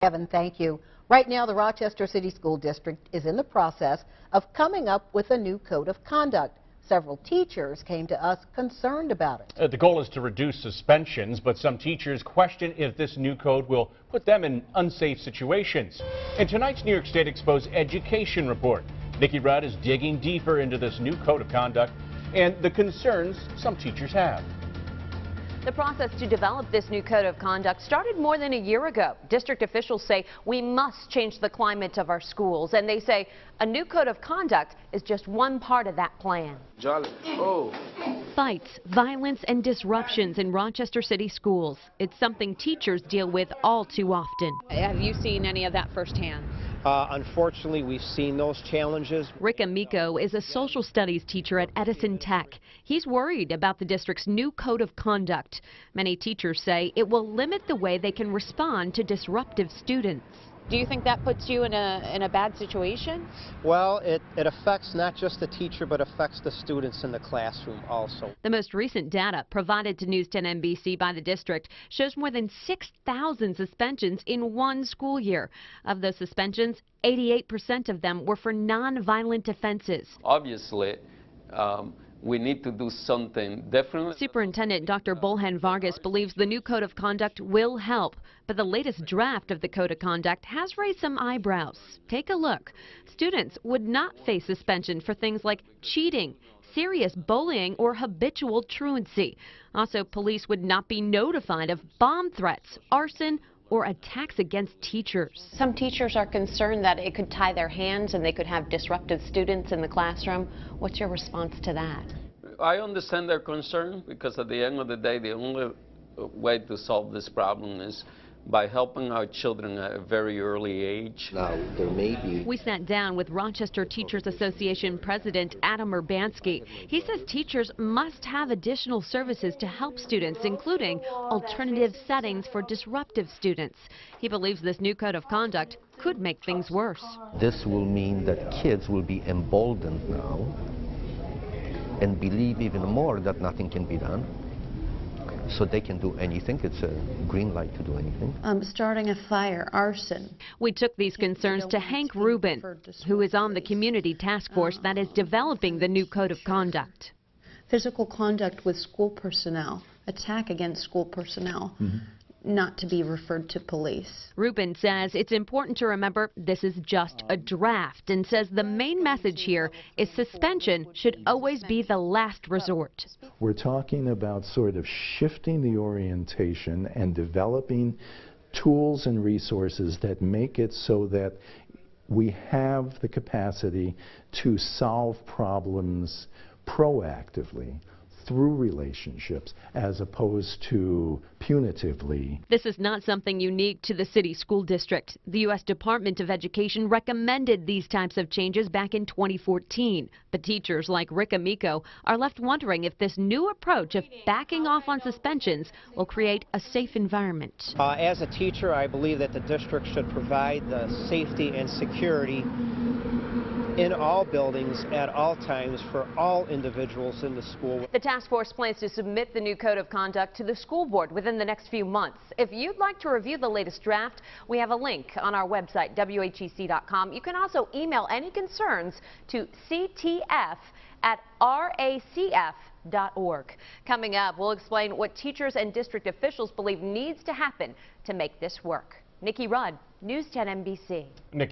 Kevin, thank you. Right now, the Rochester City School District is in the process of coming up with a new code of conduct. Several teachers came to us concerned about it. The goal is to reduce suspensions, but some teachers question if this new code will put them in unsafe situations. In tonight's New York State Exposed Education Report, Nikki Rudd is digging deeper into this new code of conduct and the concerns some teachers have. The process to develop this new code of conduct started more than a year ago. District officials say we must change the climate of our schools, and they say a new code of conduct is just one part of that plan. Fights, violence, and disruptions in Rochester City schools. It's something teachers deal with all too often. Have you seen any of that firsthand? Unfortunately, we've seen those challenges. Rick Amico is a social studies teacher at Edison Tech. He's worried about the district's new code of conduct. Many teachers say it will limit the way they can respond to disruptive students. Do you think that puts you in a bad situation? Well, it affects not just the teacher, but affects the students in the classroom also. The most recent data provided to News 10 NBC by the district shows more than 6,000 suspensions in one school year. Of those suspensions, 88% of them were for non-violent offenses. Obviously, we need to do something different. Superintendent Dr. Bolhan Vargas believes the new code of conduct will help, but the latest draft of the code of conduct has raised some eyebrows. Take a look. Students would not face suspension for things like cheating, serious bullying, or habitual truancy. Also, police would not be notified of bomb threats, arson, or attacks against teachers. Some teachers are concerned that it could tie their hands and they could have disruptive students in the classroom. What's your response to that? I understand their concern because at the end of the day, the only way to solve this problem is by helping our children at a very early age. Now, there may be... We sat down with Rochester Teachers Association President Adam Urbanski. He says teachers must have additional services to help students, including alternative settings for disruptive students. He believes this new code of conduct could make things worse. This will mean that kids will be emboldened now and believe even more that nothing can be done. So they can do anything. It's a green light to do anything. Starting a fire, arson. We took these concerns to Hank Rubin, who is on the community task force that is developing the new code of conduct. Physical conduct with school personnel, attack against school personnel, not to be referred to police. Rubin says it's important to remember this is just a draft and says the main message here is suspension should always be the last resort. We're talking about sort of shifting the orientation and developing tools and resources that make it so that we have the capacity to solve problems proactively through relationships as opposed to punitively. This is not something unique to the city school district. The U.S. Department of Education recommended these types of changes back in 2014. But teachers like Rick Amico are left wondering if this new approach of backing off on suspensions will create a safe environment. As a teacher, I believe that the district should provide the safety and security in all buildings at all times for all individuals in the school. The task force plans to submit the new code of conduct to the school board within the next few months. If you'd like to review the latest draft, we have a link on our website, WHEC.com. You can also email any concerns to ctf@racf.org. Coming up, we'll explain what teachers and district officials believe needs to happen to make this work. Nikki Rudd, News 10 NBC. Nikki.